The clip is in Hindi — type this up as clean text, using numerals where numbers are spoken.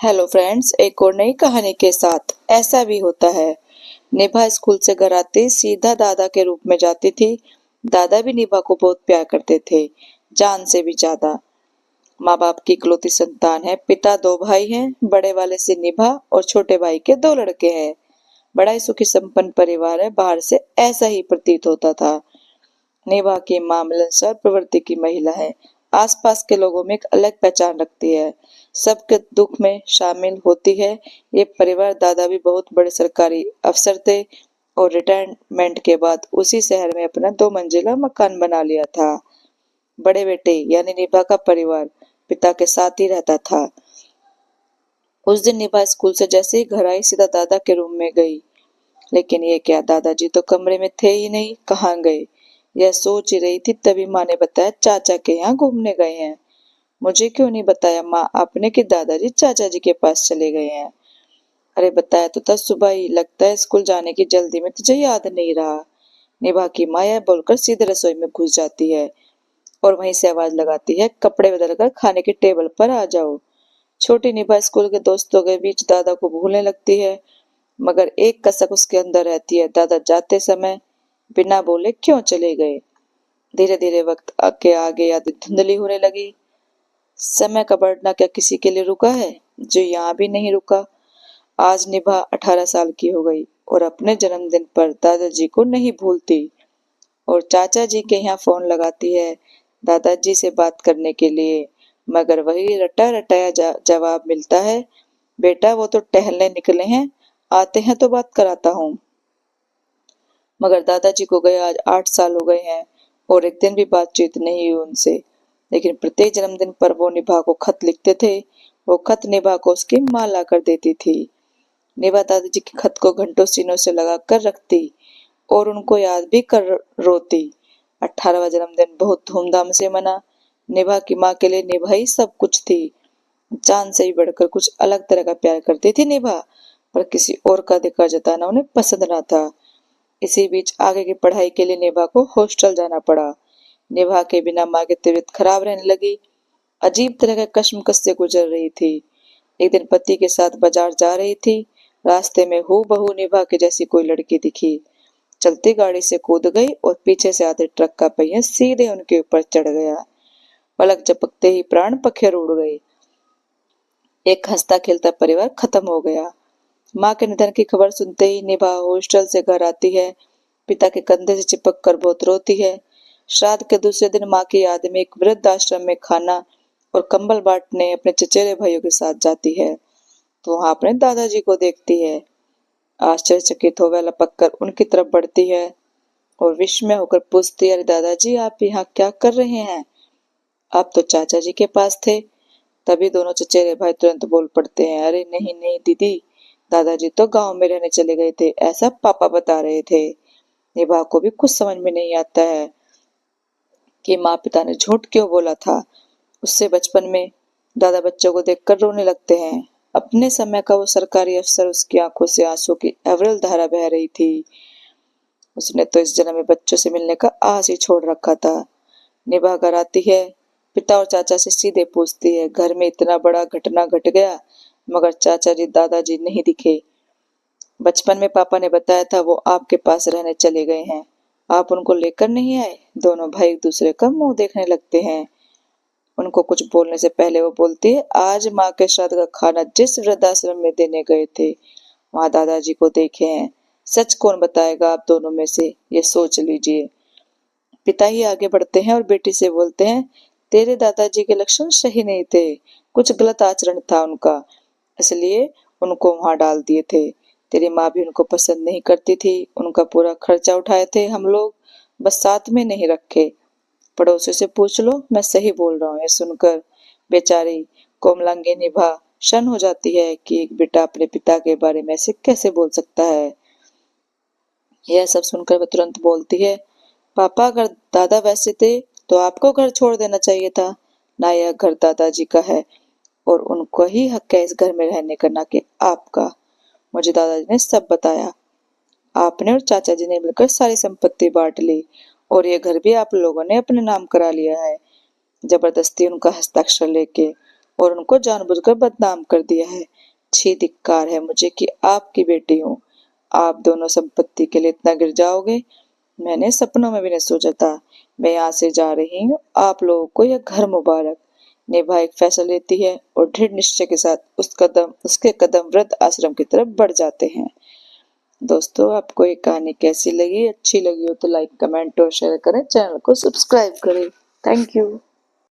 हेलो फ्रेंड्स, एक और नई कहानी के साथ ऐसा भी होता है। निभा स्कूल से घर आते सीधा दादा के रूप में जाती थी। दादा भी निभा को बहुत प्यार करते थे, जान से भी ज्यादा। माँ बाप की इकलौती संतान है। पिता दो भाई हैं, बड़े वाले से निभा और छोटे भाई के दो लड़के हैं। बड़ा ही सुखी संपन्न परिवार है, बाहर से ऐसा ही प्रतीत होता था। निभा की मां मिलनसार प्रवृत्ति की महिला है। आसपास के लोगों में एक अलग पहचान रखती है, सबके दुख में शामिल होती है। ये परिवार दादा भी बहुत बड़े सरकारी अफसर थे और रिटायरमेंट के बाद उसी शहर में अपना 2 मंजिला मकान बना लिया था। बड़े बेटे यानी निभा का परिवार पिता के साथ ही रहता था। उस दिन निभा स्कूल से जैसे ही घर आई सीधा दादा के रूम में गई। लेकिन ये क्या, दादाजी तो कमरे में थे ही नहीं, कहाँ गए? यह सोच ही रही थी, तभी माँ ने बताया चाचा के यहाँ घूमने गए हैं। मुझे क्यों नहीं बताया माँ आपने कि दादाजी चाचा जी के पास चले गए हैं? अरे बताया तो था सुबह ही, लगता है स्कूल जाने की जल्दी में तुझे याद नहीं रहा। निभा की माँ यह बोलकर सीधे रसोई में घुस जाती है और वहीं से आवाज लगाती है, कपड़े बदलकर खाने की टेबल पर आ जाओ। छोटी निभा स्कूल के दोस्तों के बीच दादा को भूलने लगती है, मगर एक कसक उसके अंदर रहती है, दादा जाते समय बिना बोले क्यों चले गए। धीरे धीरे वक्त आगे आगे यादें धुंधली होने लगी। समय का बढ़ना क्या किसी के लिए रुका है? जो यहाँ भी नहीं रुका। आज निभा 18 साल की हो गई और अपने जन्मदिन पर दादाजी को नहीं भूलती और चाचा जी के यहाँ फोन लगाती है दादाजी से बात करने के लिए, मगर वही रटा रटाया जवाब मिलता है, बेटा वो तो टहलने निकले हैं, आते हैं तो बात कराता हूँ। मगर दादाजी को गए आज 8 साल हो गए हैं और एक दिन भी बातचीत नहीं हुई उनसे। लेकिन प्रत्येक जन्मदिन पर वो निभा को खत लिखते थे। वो खत निभा को उसकी माँ ला कर देती थी। निभा दादाजी के खत को घंटों सीनों से लगा कर रखती और उनको याद भी कर रोती। 18वां जन्मदिन बहुत धूमधाम से मना। निभा की माँ के लिए निभा ही सब कुछ थी। जान से ही बढ़कर कुछ अलग तरह का प्यार करती थी निभा, पर किसी और का अधिकार जताना उन्हें पसंद ना था। इसी बीच आगे की पढ़ाई के लिए निभा को हॉस्टल जाना पड़ा। निभा के बिना माँ की तबीयत खराब रहने लगी। अजीब तरह के कश्मकश से गुजर रही थी। एक दिन पति के साथ बाजार जा रही थी। रास्ते में हूबहू निभा के जैसी कोई लड़की दिखी। चलती गाड़ी से कूद गई और पीछे से आते ट्रक का पहिया सीधे उनके ऊपर चढ़ गया। पलक झपकते ही प्राण पखेरु उड़ गए। एक हंसता खेलता परिवार खत्म हो गया। माँ के निधन की खबर सुनते ही निभा हॉस्टल से घर आती है। पिता के कंधे से चिपक कर बहुत रोती है। श्राद्ध के दूसरे दिन माँ की याद में एक वृद्ध आश्रम में खाना और कंबल बांटने अपने चचेरे भाइयों के साथ जाती है, तो वहां अपने दादाजी को देखती है। आश्चर्यचकित हो वह लपक कर उनकी तरफ बढ़ती है और विस्मय होकर पूछती है, अरे दादाजी आप यहाँ क्या कर रहे हैं? आप तो चाचा जी के पास थे। तभी दोनों चचेरे भाई तुरंत बोल पड़ते हैं, अरे नहीं नहीं दीदी, दादाजी तो गांव में रहने चले गए थे, ऐसा पापा बता रहे थे। निभा को भी कुछ समझ में नहीं आता है कि माँ पिता ने झूठ क्यों बोला था। उससे बचपन में दादा बच्चों को देखकर रोने लगते हैं। अपने समय का वो सरकारी अफसर, उसकी आंखों से आंसू की अविरल धारा बह रही थी। उसने तो इस जन्म में बच्चों से मिलने का आस ही छोड़ रखा था। निभा घर आती है, पिता और चाचा से सीधे पूछती है, घर में इतना बड़ा घटना घट गया मगर चाचा जी दादाजी नहीं दिखे। बचपन में पापा ने बताया था वो आपके पास रहने चले गए हैं, आप उनको लेकर नहीं आए? दोनों भाई एक दूसरे का मुंह देखने लगते हैं। उनको कुछ बोलने से पहले वो बोलती है, आज माँ के श्राद्ध का खाना जिस वृद्धाश्रम में देने गए थे वहां दादाजी को देखे हैं। सच कौन बताएगा आप दोनों में से, ये सोच लीजिए। पिता ही आगे बढ़ते हैं और बेटी से बोलते हैं, तेरे दादाजी के लक्षण सही नहीं थे, कुछ गलत आचरण था उनका, इसलिए उनको वहां डाल दिए थे। तेरी माँ भी उनको पसंद नहीं करती थी, उनका पूरा खर्चा उठाए थे हम लोग, बस साथ में नहीं रखे। पड़ोसियों से पूछ लो, मैं सही बोल रहा हूँ। ये सुनकर बेचारी कोमलांगी निभा शन हो जाती है कि एक बेटा अपने पिता के बारे में ऐसे कैसे बोल सकता है। यह सब सुनकर वह तुरंत बोलती है, पापा अगर दादा वैसे थे तो आपको घर छोड़ देना चाहिए था, ना यह घर दादाजी का है और उनको ही हक है इस घर में रहने का, ना कि आपका। मुझे दादाजी ने सब बताया। आपने और चाचा जी ने मिलकर सारी संपत्ति बांट ली और ये घर भी आप लोगों ने अपने नाम करा लिया है, जबरदस्ती उनका हस्ताक्षर लेके। और उनको जानबूझकर बदनाम कर दिया है। छी, धिक्कार है मुझे कि आपकी बेटी हूँ। आप दोनों संपत्ति के लिए इतना गिर जाओगे, मैंने सपनों में भी नहीं सोचा था। मैं यहाँ से जा रही हूँ, आप लोगों को यह घर मुबारक। नेभा एक फैसला लेती है और दृढ़ निश्चय के साथ उसके कदम वृद्ध आश्रम की तरफ बढ़ जाते हैं। दोस्तों, आपको ये कहानी कैसी लगी? अच्छी लगी हो तो लाइक, कमेंट और शेयर करें। चैनल को सब्सक्राइब करें। Thank you.